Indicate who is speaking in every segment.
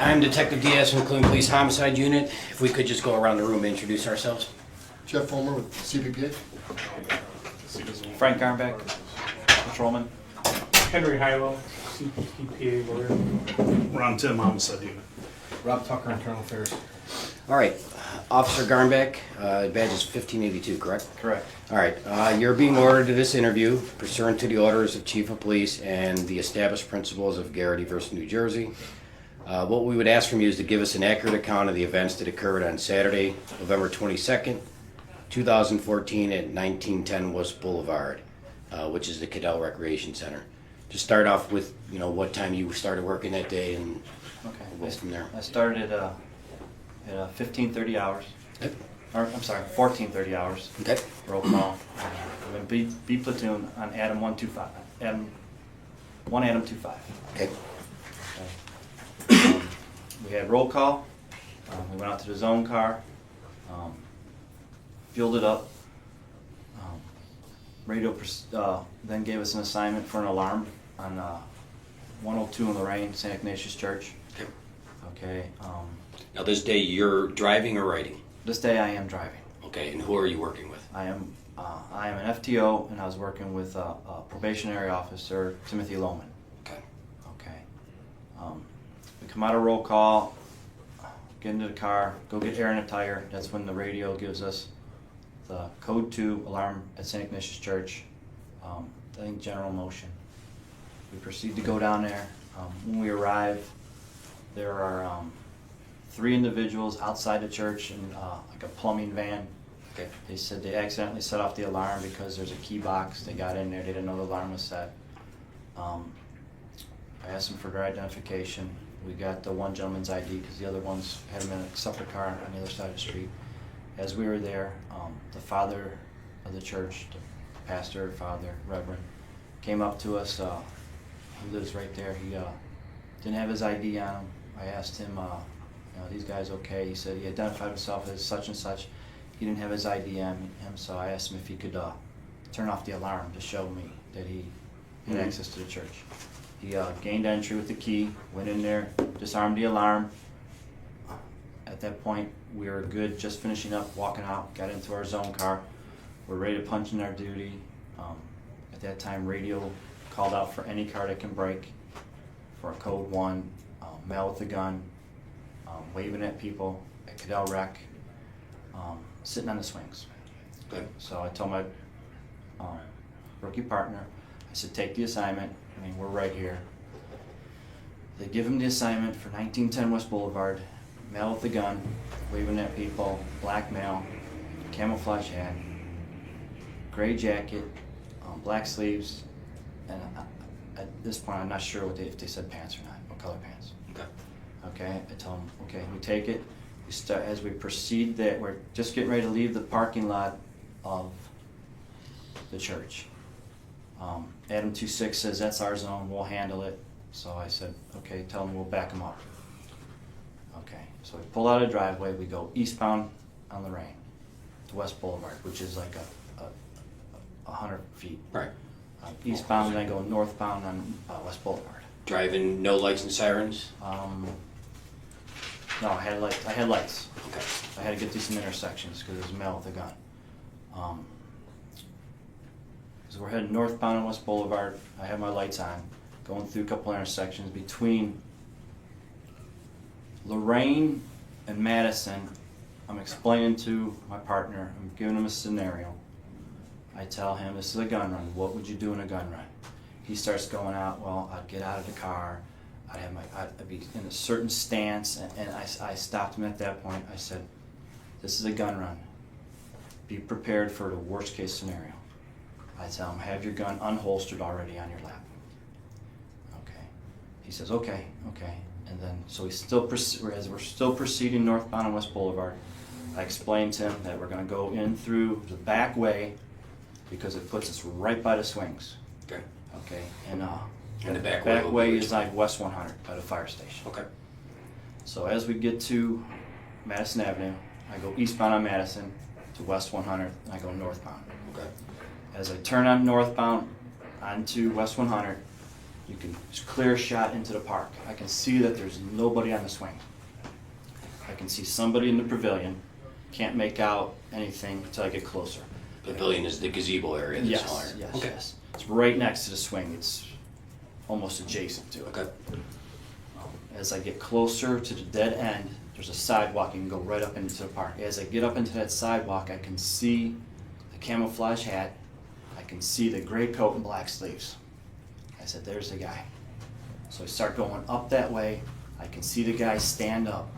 Speaker 1: I'm Detective Diaz from the Cleveland Police Homicide Unit. If we could just go around the room and introduce ourselves.
Speaker 2: Jeff Fulmer with CPPA.
Speaker 3: Frank Garmback, patrolman.
Speaker 4: Henry Hilo, CPPA lawyer.
Speaker 5: Ron Tim, Homicide Unit.
Speaker 2: Rob Tucker, Internal Affairs.
Speaker 1: All right, Officer Garmback, badge is 1582, correct?
Speaker 3: Correct.
Speaker 1: All right, you're being ordered to this interview pursuant to the orders of Chief of Police and the established principles of Garrity versus New Jersey. What we would ask from you is to give us an accurate account of the events that occurred on Saturday, November 22nd, 2014 at 1910 West Boulevard, which is the Cudell Recreation Center. Just start off with, what time you started working that day, and
Speaker 3: Okay.
Speaker 1: we'll go from there.
Speaker 3: I started at 15:30 hours.
Speaker 1: Okay.
Speaker 3: Or, I'm sorry, 14:30 hours.
Speaker 1: Okay.
Speaker 3: Roll call. I'm in B platoon on Adam 125. Adam 25.
Speaker 1: Okay.
Speaker 3: We had roll call. We went out to the zone car. Fueled it up. Radio then gave us an assignment for an alarm on 102 in Lorraine, St. Ignatius Church.
Speaker 1: Okay.
Speaker 3: Okay.
Speaker 1: Now this day you're driving or riding?
Speaker 3: This day I am driving.
Speaker 1: Okay, and who are you working with?
Speaker 3: I am an FTO, and I was working with probationary officer Timothy Lohman.
Speaker 1: Okay.
Speaker 3: Okay. We come out of roll call, get into the car, go get air in a tire. That's when the radio gives us the code 2 alarm at St. Ignatius Church. I think general motion. We proceed to go down there. When we arrive, there are 3 individuals outside the church in like a plumbing van.
Speaker 1: Okay.
Speaker 3: They said they accidentally set off the alarm because there's a key box. They got in there, they didn't know the alarm was set. I asked them for their identification. We got the one gentleman's ID because the other ones had him in a separate car on the other side of the street. As we were there, the father of the church, the pastor, father, reverend, came up to us. He lives right there. He didn't have his ID on him. I asked him, these guys okay? He said he identified himself as such and such. He didn't have his ID on him, so I asked him if he could turn off the alarm to show me that he had access to the church. He gained entry with the key, went in there, disarmed the alarm. At that point, we were good, just finishing up, walking out, got into our zone car. We're ready to punch in our duty. At that time, radio called out for any car that can break for a code 1, male with a gun, waving at people at Cudell Rec, sitting on the swings.
Speaker 1: Good.
Speaker 3: So I told my rookie partner, I said, take the assignment. We're right here. They give him the assignment for 1910 West Boulevard, male with a gun, waving at people, black male, camouflage hat, gray jacket, black sleeves, and at this point I'm not sure if they said pants or not, what color pants.
Speaker 1: Okay.
Speaker 3: Okay, I tell them, okay, we take it. We start, as we proceed there, we're just getting ready to leave the parking lot of the church. Adam 26 says, that's our zone, we'll handle it. So I said, okay, tell them we'll back them up. Okay, so we pull out a driveway, we go eastbound on Lorraine to West Boulevard, which is like 100 feet.
Speaker 1: Right.
Speaker 3: Eastbound, and I go northbound on West Boulevard.
Speaker 1: Driving, no lights and sirens?
Speaker 3: No, I had lights.
Speaker 1: Okay.
Speaker 3: I had to get through some intersections because it was a male with a gun. So we're heading northbound on West Boulevard. I have my lights on, going through a couple intersections between Lorraine and Madison. I'm explaining to my partner, I'm giving him a scenario. I tell him, this is a gun run. What would you do in a gun run? He starts going out, well, I'd get out of the car. I'd be in a certain stance, and I stopped him at that point. I said, this is a gun run. Be prepared for the worst case scenario. I tell him, have your gun unholstered already on your lap. Okay. He says, okay. And then, so as we're still proceeding northbound on West Boulevard, I explained to him that we're going to go in through the back way because it puts us right by the swings.
Speaker 1: Okay.
Speaker 3: Okay.
Speaker 1: And the back
Speaker 3: way is like West 100 by the fire station.
Speaker 1: Okay.
Speaker 3: So as we get to Madison Avenue, I go eastbound on Madison to West 100, and I go northbound.
Speaker 1: Okay.
Speaker 3: As I turn on northbound onto West 100, You can, it's a clear shot into the park. I can see that there's nobody on the swing. I can see somebody in the pavilion. Can't make out anything until I get closer.
Speaker 1: Pavilion is the gazebo area that's
Speaker 3: Yes,
Speaker 1: higher.
Speaker 3: yes,
Speaker 1: Okay.
Speaker 3: yes. It's right next to the swing. It's almost adjacent to it.
Speaker 1: Okay.
Speaker 3: As I get closer to the dead end, there's a sidewalk. You can go right up into the park. As I get up into that sidewalk, I can see the camouflage hat. I can see the gray coat and black sleeves. I said, there's the guy. So I start going up that way. I can see the guy stand up.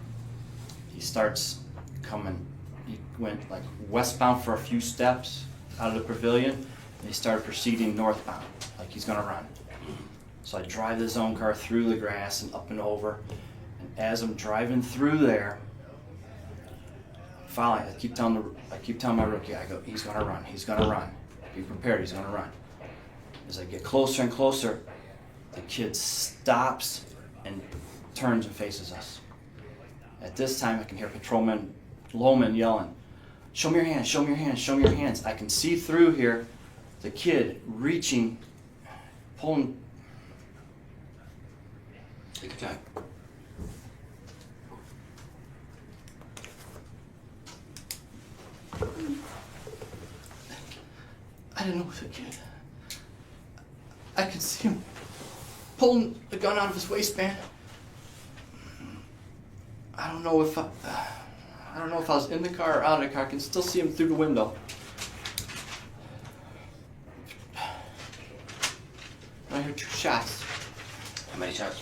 Speaker 3: He starts coming. He went like westbound for a few steps out of the pavilion, and he started proceeding northbound, like he's gonna run. So I drive the zone car through the grass and up and over, and as I'm driving through there, following, I keep telling my rookie, I go, he's gonna run, he's gonna run. Be prepared, he's gonna run. As I get closer and closer, the kid stops and turns and faces us. At this time, I can hear Patrolman Lohman yelling, show me your hands, show me your hands, show me your hands. I can see through here the kid reaching, pulling.
Speaker 1: Take your time.
Speaker 3: I didn't know it was a kid. I could see him pulling the gun out of his waistband. I don't know if I was in the car or out of the car. I can still see him through the window. I heard 2 shots.
Speaker 1: How many shots?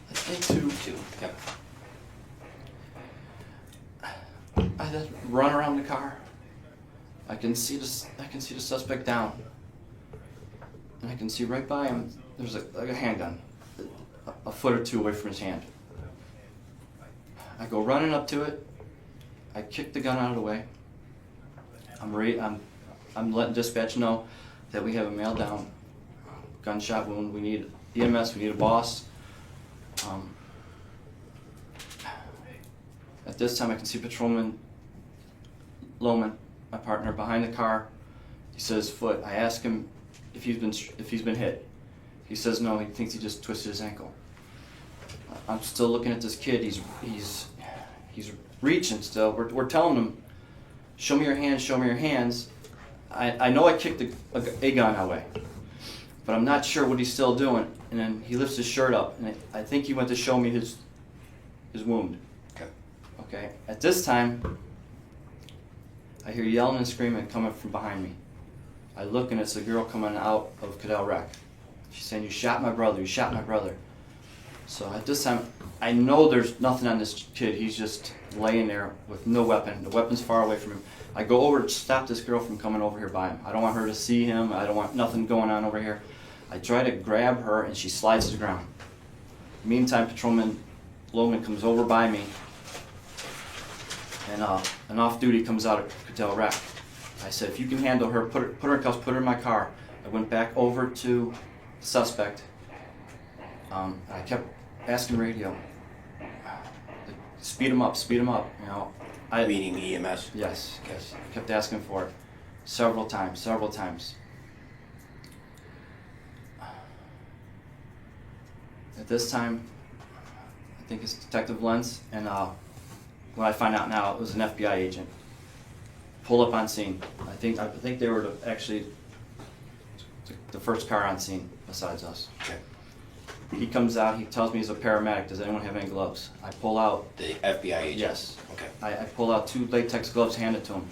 Speaker 3: I think 2.
Speaker 1: 2. Okay.
Speaker 3: I then run around the car. I can see the suspect down, and I can see right by him. There's a handgun, a foot or 2 away from his hand. I go running up to it. I kick the gun out of the way. I'm letting dispatch know that we have a male down, gunshot wound. We need EMS. We need a boss. At this time, I can see Patrolman Lohman, my partner, behind the car. He says foot. I ask him if he's been hit. He says no. He thinks he just twisted his ankle. I'm still looking at this kid. He's reaching still. We're telling him, show me your hands, show me your hands. I know I kicked a gun away, but I'm not sure what he's still doing. And then he lifts his shirt up, and I think he went to show me his wound.
Speaker 1: Okay.
Speaker 3: Okay. At this time, I hear yelling and screaming coming from behind me. I look, and it's a girl coming out of Cudell Rec. She's saying, you shot my brother, you shot my brother. So at this time, I know there's nothing on this kid. He's just laying there with no weapon. The weapon's far away from him. I go over to stop this girl from coming over here by him. I don't want her to see him. I don't want nothing going on over here. I try to grab her, and she slides to the ground. Meantime, Patrolman Lohman comes over by me, and an off-duty comes out of Cudell Rec. I said, if you can handle her, put her in cuffs, put her in my car. I went back over to the suspect. I kept asking radio, speed him up, speed him up. You know,
Speaker 1: Meaning EMS?
Speaker 3: Yes, yes. I kept asking for it several times. At this time, I think it's Detective Lenz, and when I find out now, it was an FBI agent. Pull up on scene. I think they were actually the first car on scene besides us.
Speaker 1: Okay.
Speaker 3: He comes out. He tells me he's a paramedic. Does anyone have any gloves? I pull out.
Speaker 1: The FBI agent?
Speaker 3: Yes.
Speaker 1: Okay.
Speaker 3: I pull out 2 latex gloves, hand it to him.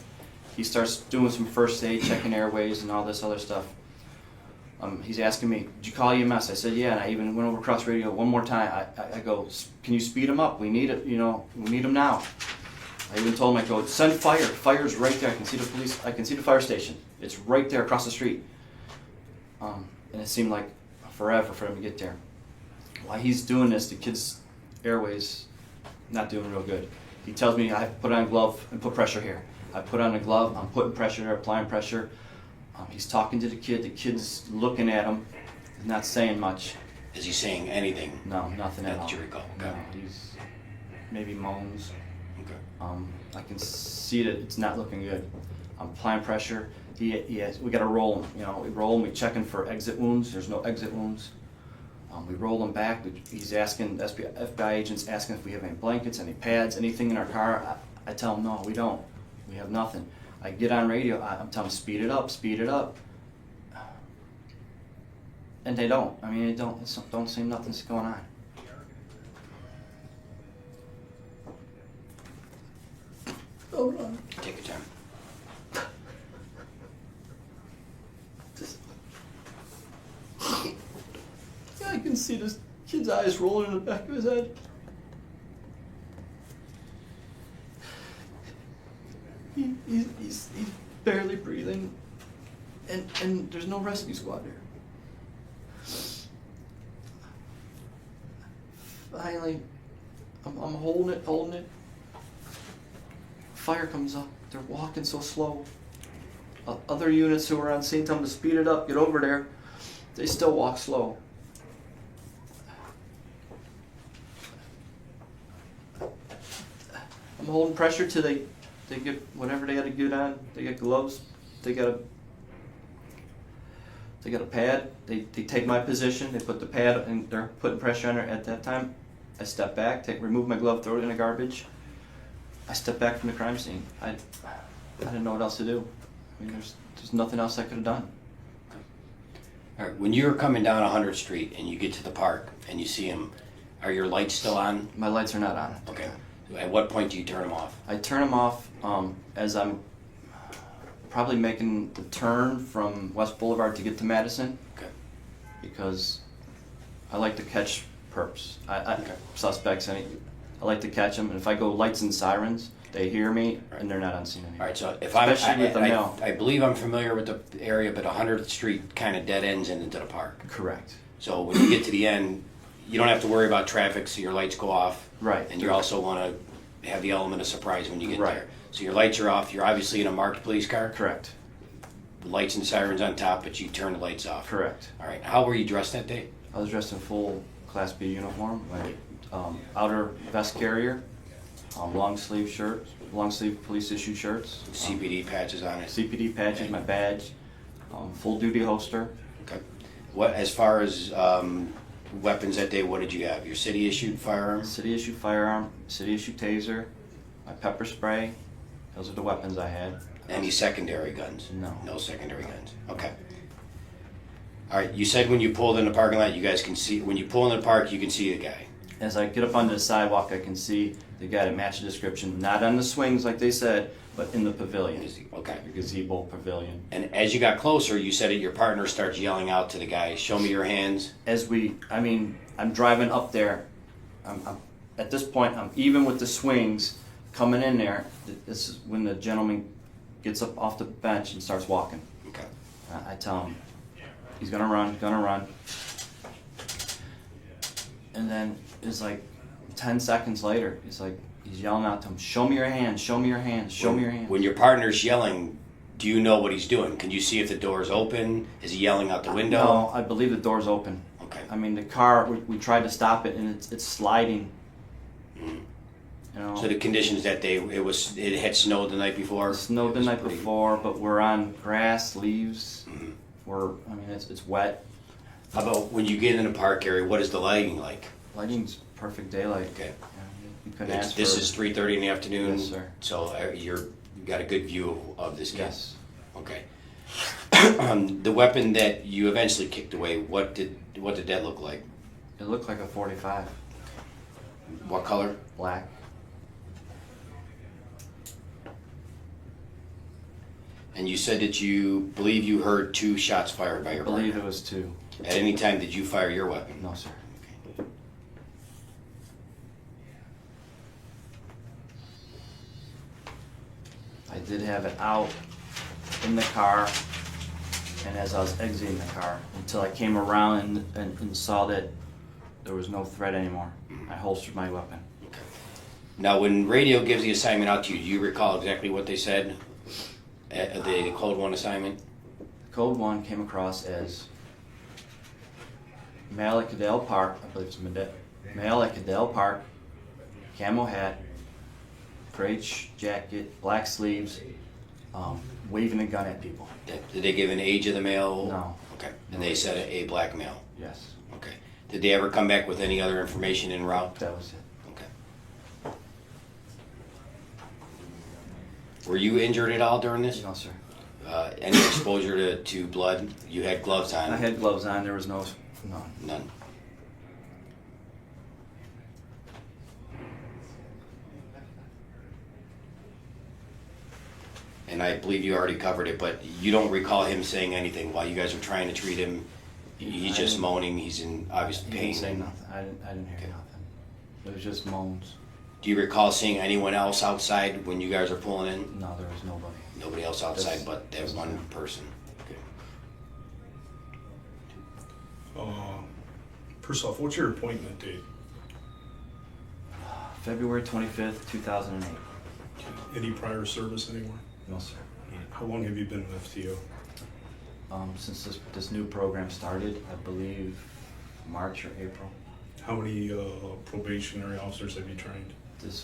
Speaker 3: He starts doing some first aid, checking airways and all this other stuff. He's asking me, did you call EMS? I said, yeah, and I even went over cross radio one more time. I go, can you speed him up? We need it, we need him now. I even told him, I go, send fire. Fire's right there. I can see the police. I can see the fire station. It's right there across the street. And it seemed like forever for him to get there. While he's doing this, the kid's airways not doing real good. He tells me I have to put on a glove and put pressure here. I put on a glove. I'm putting pressure there, applying pressure. He's talking to the kid. The kid's looking at him. He's not saying much.
Speaker 1: Is he saying anything?
Speaker 3: No, nothing at all.
Speaker 1: That you recall? Okay.
Speaker 3: No, he's maybe moans.
Speaker 1: Okay.
Speaker 3: I can see that it's not looking good. I'm applying pressure. We got to roll him. We roll him. We checking for exit wounds. There's no exit wounds. We roll him back. He's asking, the FBI agent's asking if we have any blankets, any pads, anything in our car. I tell him, no, we don't. We have nothing. I get on radio, I'm telling them, speed it up, speed it up. And they don't. I mean, it don't seem nothing's going on. Hold on.
Speaker 1: Take your time.
Speaker 3: Yeah, I can see this kid's eyes rolling in the back of his head. He's barely breathing, and there's no rescue squad there. Finally, I'm holding it. Fire comes up. They're walking so slow. Other units who are on scene tell them to speed it up, get over there. They still walk slow. I'm holding pressure till they get whatever they got to get on. They get gloves. They got a pad. They take my position. They put the pad and they're putting pressure on her. At that time, I step back, remove my glove, throw it in the garbage. I step back from the crime scene. I didn't know what else to do. I mean, there's nothing else I could have done.
Speaker 1: All right, when you're coming down 100th Street and you get to the park and you see him, are your lights still on?
Speaker 3: My lights are not on.
Speaker 1: Okay. At what point do you turn them off?
Speaker 3: I turn them off as I'm probably making the turn from West Boulevard to get to Madison.
Speaker 1: Okay.
Speaker 3: Because I like to catch perps,
Speaker 1: Okay.
Speaker 3: suspects. I like to catch them, and if I go lights and sirens, they hear me,
Speaker 1: Right.
Speaker 3: and they're not on scene anymore.
Speaker 1: All right, so if
Speaker 3: Especially with the mail.
Speaker 1: I believe I'm familiar with the area, but 100th Street kind of dead ends into the park.
Speaker 3: Correct.
Speaker 1: So when you get to the end, you don't have to worry about traffic, so your lights go off.
Speaker 3: Right.
Speaker 1: And you also want to have the element of surprise when you get
Speaker 3: Right.
Speaker 1: there. So your lights are off. You're obviously in a marked police car.
Speaker 3: Correct.
Speaker 1: The lights and sirens on top, but you turn the lights off.
Speaker 3: Correct.
Speaker 1: All right. How were you dressed that day?
Speaker 3: I was dressed in full Class B uniform, my outer vest carrier, long sleeve shirt, long sleeve police issued shirts,
Speaker 1: CPD patches on it.
Speaker 3: CPD patches, my badge, full duty holster.
Speaker 1: Okay. What as far as weapons that day? What did you have? Your city issued firearm.
Speaker 3: City issued firearm, city issued taser, my pepper spray. Those are the weapons I had.
Speaker 1: Any secondary guns?
Speaker 3: No.
Speaker 1: No secondary guns. Okay. All right. You said when you pulled in the parking lot, you guys can see. When you pull in the park, you can see the guy.
Speaker 3: As I get up onto the sidewalk, I can see the guy that matched the description, not on the swings like they said, but in the pavilion.
Speaker 1: Okay.
Speaker 3: The gazebo pavilion.
Speaker 1: And as you got closer, you said that your partner starts yelling out to the guy, "Show me your hands."
Speaker 3: I'm driving up there. I'm at this point, I'm even with the swings coming in there. This is when the gentleman gets up off the bench and starts walking.
Speaker 1: Okay.
Speaker 3: I tell him, he's gonna run. And then it's like 10 seconds later, he's yelling out to him, "Show me your hands, show me your hands, show me your hands."
Speaker 1: When your partner's yelling, do you know what he's doing? Can you see if the door's open? Is he yelling out the window?
Speaker 3: No, I believe the door's open.
Speaker 1: Okay.
Speaker 3: I mean, the car, we tried to stop it, and it's sliding.
Speaker 1: Mhm.
Speaker 3: You know,
Speaker 1: So the conditions that day, it had snowed the night before?
Speaker 3: it snowed the
Speaker 1: It was
Speaker 3: night
Speaker 1: pretty-
Speaker 3: before, but we're on grass, leaves.
Speaker 1: Mhm.
Speaker 3: It's wet.
Speaker 1: How about when you get in the park area, what is the lighting like?
Speaker 3: Lighting's perfect daylight.
Speaker 1: Okay.
Speaker 3: You couldn't ask
Speaker 1: This
Speaker 3: for.
Speaker 1: is 3:30 in the afternoon?
Speaker 3: Yes, sir.
Speaker 1: So you got a good view of this guy?
Speaker 3: Yes.
Speaker 1: Okay. The weapon that you eventually kicked away, what did that look like?
Speaker 3: It looked like a 45,
Speaker 1: What color?
Speaker 3: black.
Speaker 1: And you said that you believe you heard 2 shots fired by
Speaker 3: I
Speaker 1: your
Speaker 3: believe
Speaker 1: partner.
Speaker 3: it was 2.
Speaker 1: At any time did you fire your weapon?
Speaker 3: No, sir.
Speaker 1: Okay.
Speaker 3: I did have it out in the car, and as I was exiting the car, until I came around and saw that there was no threat anymore, I holstered my weapon.
Speaker 1: Okay. Now, when radio gives the assignment out to you, do you recall exactly what they said? The Code 1 assignment?
Speaker 3: Code 1 came across as male at Cudell Park, I believe it's male at Cudell Park, camo hat, gray jacket, black sleeves, waving a gun at people.
Speaker 1: Did they give an age of the male?
Speaker 3: No.
Speaker 1: Okay. And they said a black male?
Speaker 3: Yes.
Speaker 1: Okay. Did they ever come back with any other information en route?
Speaker 3: That was it.
Speaker 1: Okay. Were you injured at all during this?
Speaker 3: No, sir.
Speaker 1: Any exposure to blood? You had gloves on?
Speaker 3: I had gloves on. There was no.
Speaker 1: None. And I believe you already covered it, but you don't recall him saying anything while you guys were trying to treat him? He's just moaning, he's in obvious
Speaker 3: He
Speaker 1: pain.
Speaker 3: didn't say nothing. I didn't hear
Speaker 1: Okay.
Speaker 3: nothing. It was just moans.
Speaker 1: Do you recall seeing anyone else outside when you guys were pulling in?
Speaker 3: No, there was nobody.
Speaker 1: Nobody else outside
Speaker 3: This-
Speaker 1: but that
Speaker 3: this
Speaker 1: one
Speaker 3: man.
Speaker 1: person? Okay.
Speaker 5: First off, what's your appointment date?
Speaker 3: February 25th, 2008.
Speaker 5: Any prior service anywhere?
Speaker 3: No, sir.
Speaker 5: How long have you been in FTO?
Speaker 3: Since this new program started, I believe March or April.
Speaker 5: How many probationary officers have you trained?
Speaker 3: This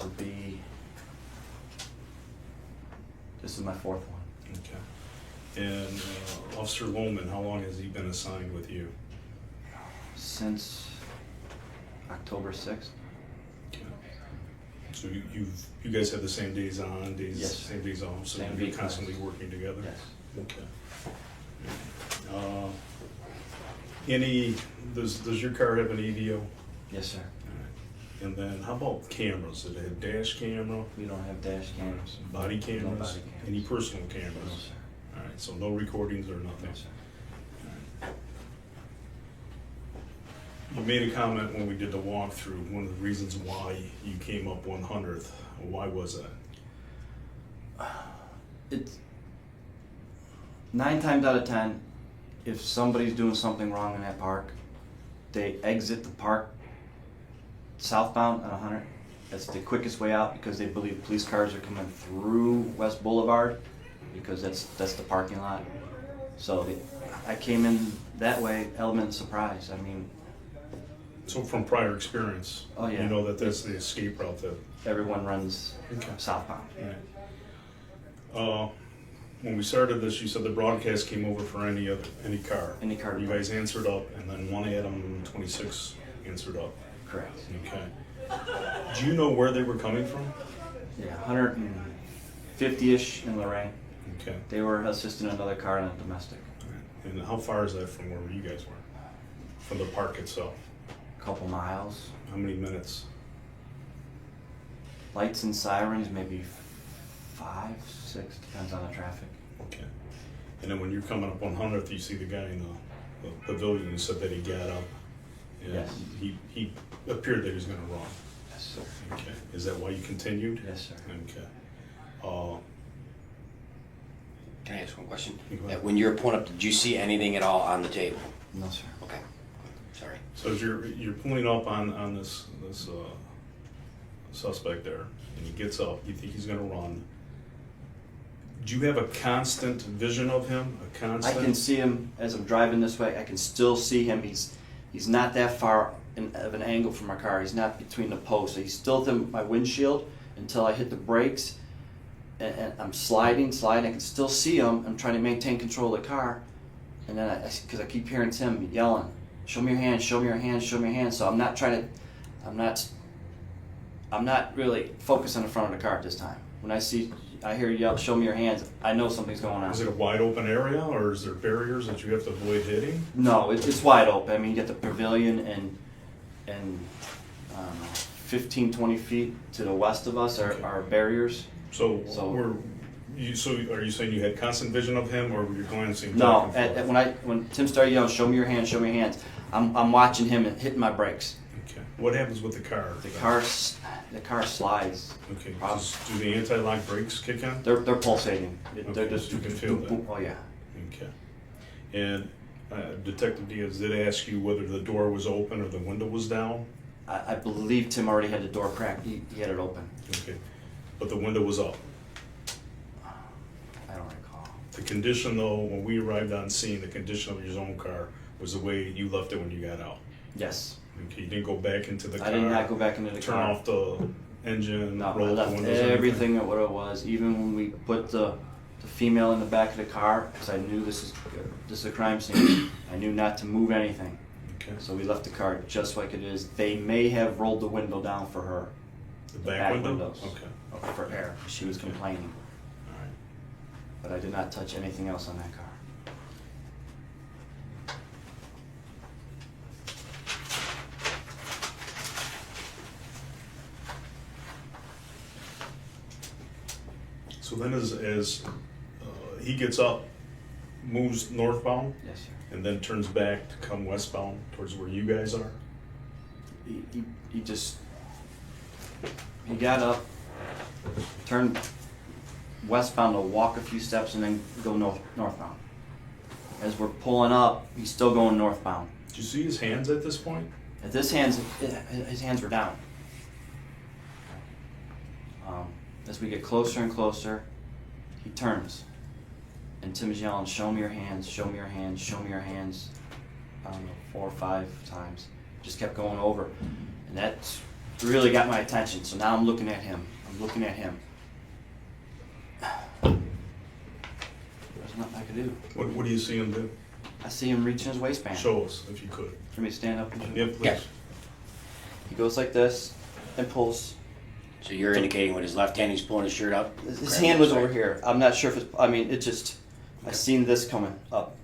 Speaker 3: is my fourth one.
Speaker 5: Okay. And Officer Lohman, how long has he been assigned with you?
Speaker 3: Since October 6th.
Speaker 5: Okay. So you guys have the same days on,
Speaker 3: Yes.
Speaker 5: same days off, so
Speaker 3: Same
Speaker 5: you're
Speaker 3: week,
Speaker 5: constantly
Speaker 3: yes.
Speaker 5: working together?
Speaker 3: Yes.
Speaker 5: Okay. Does your car have an EVO?
Speaker 3: Yes, sir.
Speaker 5: And then how about cameras? Did it have dash camera,
Speaker 3: We don't have dash cams.
Speaker 5: body
Speaker 3: No
Speaker 5: cameras?
Speaker 3: body cams.
Speaker 5: Any personal
Speaker 3: No,
Speaker 5: cameras?
Speaker 3: sir.
Speaker 5: All right, so no recordings or nothing?
Speaker 3: No, sir.
Speaker 5: You made a comment when we did the walkthrough, one of the reasons why you came up 100th. Why was that?
Speaker 3: It's 9 times out of 10, if somebody's doing something wrong in that park, they exit the park southbound on 100. That's the quickest way out because they believe police cars are coming through West Boulevard because that's the parking lot. So I came in that way, element of surprise. I mean,
Speaker 5: So from prior experience,
Speaker 3: Oh, yeah.
Speaker 5: you know that that's the escape route that.
Speaker 3: everyone runs
Speaker 5: Okay.
Speaker 3: southbound.
Speaker 5: When we started this, you said the broadcast came over for any car.
Speaker 3: Any car.
Speaker 5: You guys answered up, and then one Adam 26 answered up.
Speaker 3: Correct.
Speaker 5: Okay. Do you know where they were coming from?
Speaker 3: Yeah, 150-ish in Lorraine.
Speaker 5: Okay.
Speaker 3: They were assisting another car in a domestic.
Speaker 5: And how far is that from where you guys were? From the park itself?
Speaker 3: Couple miles.
Speaker 5: How many minutes?
Speaker 3: Lights and sirens, maybe 5, 6, depends on the traffic.
Speaker 5: Okay. And then when you're coming up 100th, you see the guy in the pavilion who said that he got up. And
Speaker 3: Yes.
Speaker 5: He appeared that he was going to run.
Speaker 3: Yes, sir.
Speaker 5: Okay. Is that why you continued?
Speaker 3: Yes, sir.
Speaker 5: Okay.
Speaker 1: Can I ask one question?
Speaker 5: Go ahead.
Speaker 1: When you were pulling up, did you see anything at all on the table?
Speaker 3: No, sir.
Speaker 1: Okay. Sorry.
Speaker 5: So as you're pulling up on this suspect there, and he gets up, you think he's going to run. Do you have a constant vision of him? A
Speaker 3: I
Speaker 5: constant?
Speaker 3: can see him as I'm driving this way. I can still see him. He's not that far of an angle from my car. He's not between the posts. He's still in my windshield until I hit the brakes. And I'm sliding. I can still see him. I'm trying to maintain control of the car. And then because I keep hearing Tim yelling, "Show me your hands, show me your hands, show me your hands." So I'm not really focused on the front of the car at this time. When I hear you yell, "Show me your hands," I know something's going on.
Speaker 5: Is it a wide open area, or is there barriers that you have to avoid hitting?
Speaker 3: No, it's wide open. I mean, you get the pavilion and I don't know, 15, 20 feet to the west of us
Speaker 5: Okay.
Speaker 3: are barriers.
Speaker 5: So,
Speaker 3: So-
Speaker 5: are you saying you had constant vision of him, or were you glancing?
Speaker 3: No,
Speaker 5: back and forth?
Speaker 3: when Tim started yelling, "Show me your hands, show me your hands," I'm watching him and hitting my brakes.
Speaker 5: Okay. What happens with the car?
Speaker 3: The car slides.
Speaker 5: Okay.
Speaker 3: Prob-
Speaker 5: Do the anti-lock brakes kick in?
Speaker 3: They're pulsating. They're
Speaker 5: Okay,
Speaker 3: just
Speaker 5: so you can feel that.
Speaker 3: Oh yeah.
Speaker 5: Okay. And Detective Diaz did ask you whether the door was open or the window was down?
Speaker 3: I believe Tim already had the door cracked. He had it open.
Speaker 5: Okay. But the window was up.
Speaker 3: I don't recall.
Speaker 5: The condition, though, when we arrived on scene, the condition of your own car was the way you left it when you got out.
Speaker 3: Yes.
Speaker 5: Okay, you didn't go back into the car.
Speaker 3: I did not go back into the
Speaker 5: turn
Speaker 3: car.
Speaker 5: off the engine,
Speaker 3: No, I
Speaker 5: roll up the
Speaker 3: left
Speaker 5: windows.
Speaker 3: everything at what it was. Even when we put the female in the back of the car, because I knew this is a crime scene. I knew not to move anything.
Speaker 5: Okay. Okay.
Speaker 3: So we left the car just like it is. They may have rolled the window down for her.
Speaker 5: The back window?
Speaker 3: windows.
Speaker 5: Okay.
Speaker 3: For air. She was complaining.
Speaker 5: All right.
Speaker 3: But I did not touch anything else on that car.
Speaker 5: So then as he gets up, moves northbound,
Speaker 3: Yes, sir.
Speaker 5: and then turns back to come westbound towards where you guys are?
Speaker 3: He got up, turned westbound to walk a few steps and then go northbound. As we're pulling up, he's still going northbound.
Speaker 5: Did you see his hands at this point?
Speaker 3: At his hands were down. As we get closer and closer, he turns. And Tim is yelling, "Show me your hands, show me your hands, show me your hands." I don't know, 4 or 5 times. Just kept going over. And that really got my attention. So now I'm looking at him. There's nothing I can do.
Speaker 5: What do you see him do?
Speaker 3: I see him reaching his waistband.
Speaker 5: Show us, if you could.
Speaker 3: For me to stand up and show.
Speaker 5: Yeah, please.
Speaker 1: Yeah.
Speaker 3: He goes like this and pulls.
Speaker 1: So you're indicating with his left hand, he's pulling his shirt up?
Speaker 3: His hand was over here. I'm not sure if it's, I mean, it just, I seen this coming up.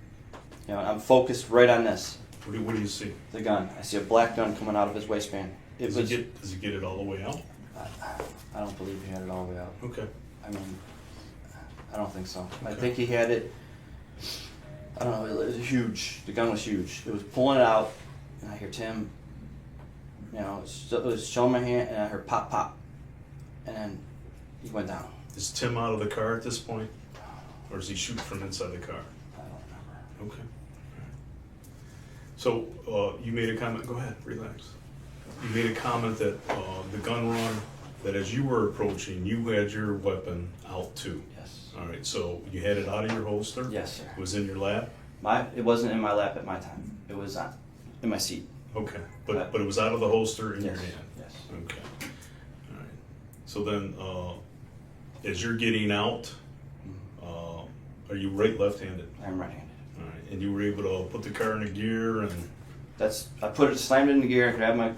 Speaker 3: You know, I'm focused right on this,
Speaker 5: What do you see?
Speaker 3: the gun. I see a black gun coming out of his waistband.
Speaker 5: Does he get it all the way out?
Speaker 3: I don't believe he had it all the way out.
Speaker 5: Okay.
Speaker 3: I mean, I don't think so. I
Speaker 5: Okay.
Speaker 3: think he had it, I don't know, it was huge. The gun was huge. It was pulling it out, and I hear Tim, you know, it was showing my hand, and I heard pop, pop. And then he went down.
Speaker 5: Is Tim out of the car at this point? Or is he shooting from inside the car?
Speaker 3: I don't remember.
Speaker 5: Okay. So you made a comment, go ahead, relax. You made a comment that the gun run, that as you were approaching, you had your weapon out too.
Speaker 3: Yes.
Speaker 5: All right, so you had it out of your holster?
Speaker 3: Yes, sir.
Speaker 5: It was in your lap?
Speaker 3: It wasn't in my lap at my time. It was in my seat.
Speaker 5: Okay, but it was out of the holster in your
Speaker 3: Yes.
Speaker 5: hand?
Speaker 3: Yes.
Speaker 5: Okay. All right. So then, as you're getting out, are you right, left-handed?
Speaker 3: I'm right-handed.
Speaker 5: All right, and you were able to put the car in a gear and,
Speaker 3: I slammed it in the gear and grabbed my,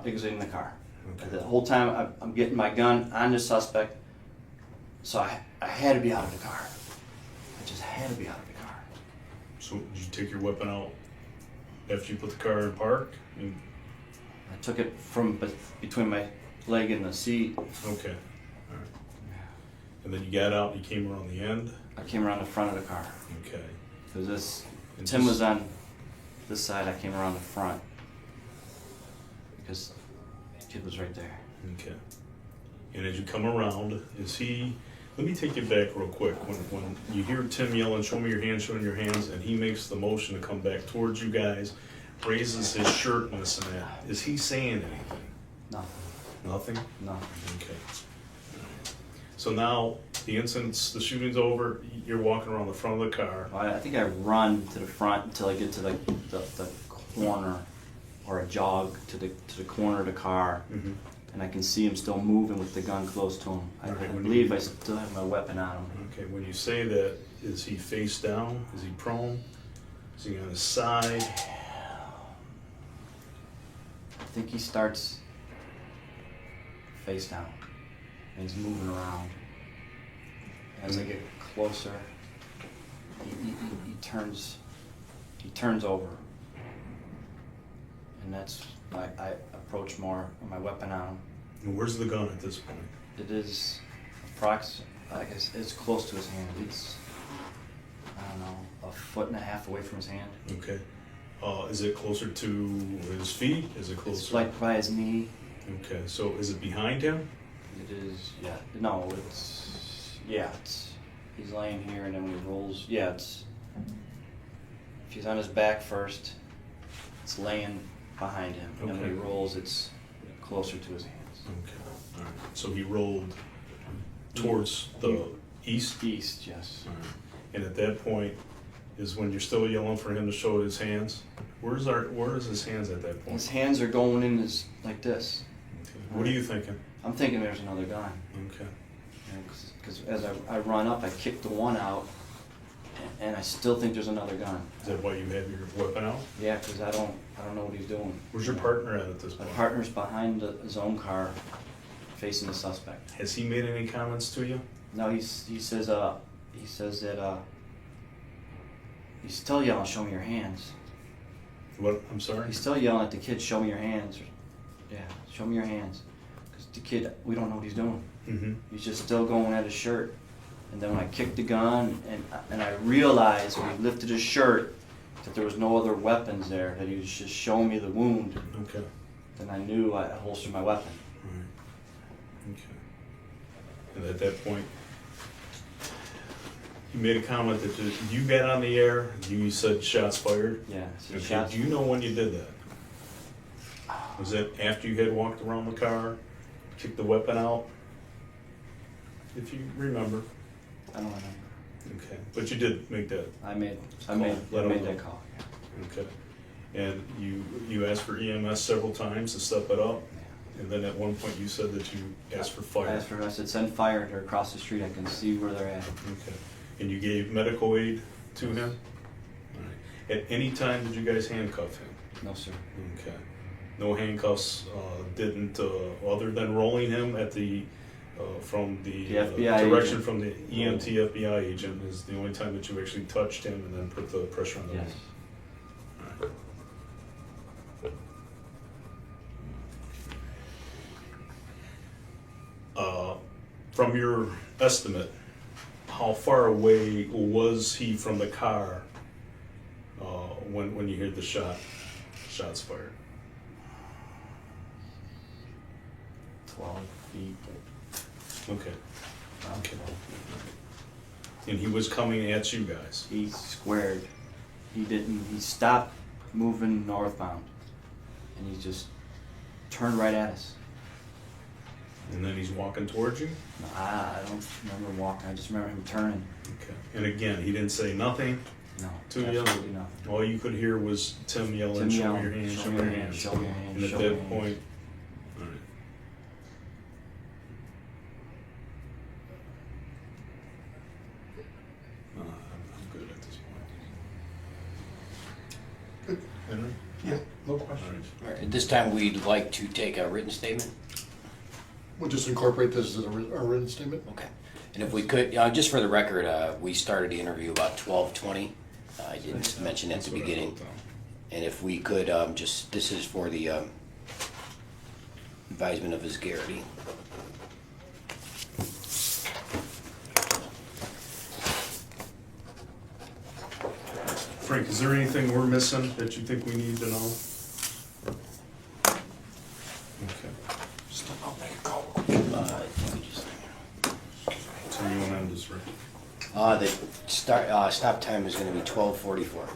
Speaker 3: exiting the car.
Speaker 5: okay.
Speaker 3: The whole time I'm getting my gun on the suspect, so I had to be out of the car. I just had to be out of the car.
Speaker 5: So did you take your weapon out after you put the car in park?
Speaker 3: I took it from between my leg and the seat.
Speaker 5: Okay, all right. And then you got out, you came around the end?
Speaker 3: I came around the front of the car.
Speaker 5: Okay.
Speaker 3: Because
Speaker 5: And
Speaker 3: Tim
Speaker 5: this-
Speaker 3: was on this side, I came around the front. Because the kid was right there.
Speaker 5: Okay. And as you come around, let me take you back real quick. When you hear Tim yelling, "Show me your hands, show me your hands," and he makes the motion to come back towards you guys, raises his shirt and this and that, is he saying anything?
Speaker 3: Nothing.
Speaker 5: Nothing?
Speaker 3: Nothing.
Speaker 5: Okay. All right. So now the the shooting's over, you're walking around the front of the car.
Speaker 3: I think I run to the front until I get to the corner, or a jog to the corner of the car,
Speaker 5: Mm-hmm.
Speaker 3: and I can see him still moving with the gun close to him. I
Speaker 5: Right, when
Speaker 3: believe
Speaker 5: you-
Speaker 3: I still have my weapon on him.
Speaker 5: Okay, when you say that, is he face down? Is he prone? Is he on his side?
Speaker 3: I think he starts face down, and he's moving around. As I get closer, he turns over, and that's I approach more with my weapon on him.
Speaker 5: And where's the gun at this point?
Speaker 3: It is I guess it's close to his hand. It's, I don't know, 1.5 feet away from his hand.
Speaker 5: Okay. Is it closer to his feet? Is it closer?
Speaker 3: It's like by his knee.
Speaker 5: Okay, so is it behind him?
Speaker 3: It is, yeah. No, he's laying here, and then when he rolls, if he's on his back first, it's laying behind him. And then when he
Speaker 5: Okay.
Speaker 3: rolls, it's closer to his hands.
Speaker 5: Okay, all right. So he rolled towards the east?
Speaker 3: East, yes.
Speaker 5: All right. And at that point is when you're still yelling for him to show his hands? Where is his hands at that point?
Speaker 3: His hands are going in like this.
Speaker 5: Okay. What are you thinking?
Speaker 3: I'm thinking there's another gun.
Speaker 5: Okay.
Speaker 3: Because as I run up, I kick the one out, and I still think there's another gun.
Speaker 5: Is that why you have your weapon out?
Speaker 3: Yeah, because I don't know what he's doing.
Speaker 5: Where's your partner at this
Speaker 3: My
Speaker 5: point?
Speaker 3: partner's behind his own car, facing the suspect.
Speaker 5: Has he made any comments to you?
Speaker 3: No, he says that he's still yelling, "Show me your hands."
Speaker 5: What? I'm sorry?
Speaker 3: He's still yelling at the kid, "Show me your hands." Yeah, show me your hands. Because the kid, we don't know what he's doing.
Speaker 5: Mm-hmm.
Speaker 3: He's just still going at his shirt. And then when I kicked the gun and I realized when he lifted his shirt that there was no other weapons there, that he was just showing me the wound,
Speaker 5: Okay.
Speaker 3: then I knew I holstered my weapon.
Speaker 5: Right. Okay. And at that point, you made a comment that you got on the air, you said shots fired.
Speaker 3: Yeah, so
Speaker 5: Okay.
Speaker 3: shots.
Speaker 5: Do you know when you did that? Was that after you had walked around the car, kicked the weapon out? If you remember.
Speaker 3: I don't remember.
Speaker 5: Okay. But you did make that.
Speaker 3: I made
Speaker 5: Let him know.
Speaker 3: that call.
Speaker 5: Okay. And you asked for EMS several times to step it up?
Speaker 3: Yeah.
Speaker 5: And then at one point you said that you asked for fire.
Speaker 3: I said, send fire. They're across the street. I can see where they're at.
Speaker 5: Okay. And you gave medical aid to him? All right. At any time did you guys handcuff him?
Speaker 3: No, sir.
Speaker 5: Okay. No handcuffs, didn't, other than rolling him at the, from the
Speaker 3: FBI
Speaker 5: direction
Speaker 3: agent.
Speaker 5: from the EMT FBI agent is the only time that you actually touched him and then put the pressure on the
Speaker 3: Yes.
Speaker 5: From your estimate, how far away was he from the car when you heard the shots fired?
Speaker 3: 12 feet.
Speaker 5: Okay.
Speaker 3: About
Speaker 5: Okay.
Speaker 3: 12 feet.
Speaker 5: And he was coming at you guys?
Speaker 3: He squared. He stopped moving northbound. And he just turned right at us.
Speaker 5: And then he's walking towards you?
Speaker 3: I don't remember walking. I just remember him turning.
Speaker 5: Okay. And again, he didn't say nothing
Speaker 3: No,
Speaker 5: to you?
Speaker 3: absolutely nothing.
Speaker 5: All you could hear was Tim yelling,
Speaker 3: Tim
Speaker 5: show me
Speaker 3: yelling,
Speaker 5: your hands,
Speaker 3: show me your hands, show me your hands,
Speaker 5: And at
Speaker 3: show me your
Speaker 5: that
Speaker 3: hands.
Speaker 5: point, all right. I'm good at this point.
Speaker 2: Good.
Speaker 5: Henry?
Speaker 2: Yeah, no
Speaker 5: All
Speaker 2: questions.
Speaker 5: right.
Speaker 1: All right, at this time, we'd like to take a written statement.
Speaker 2: We'll just incorporate this as a written statement.
Speaker 1: Okay. And if we could, just for the record, we started the interview about 12:20. I didn't mention at the beginning. And if we could, this is for the advisement of his Garrity.
Speaker 5: Frank, is there anything we're missing that you think we need to know? Okay.
Speaker 1: I think we just,
Speaker 5: So you want to end this, Rick?
Speaker 1: the stop time is going to be 12:44.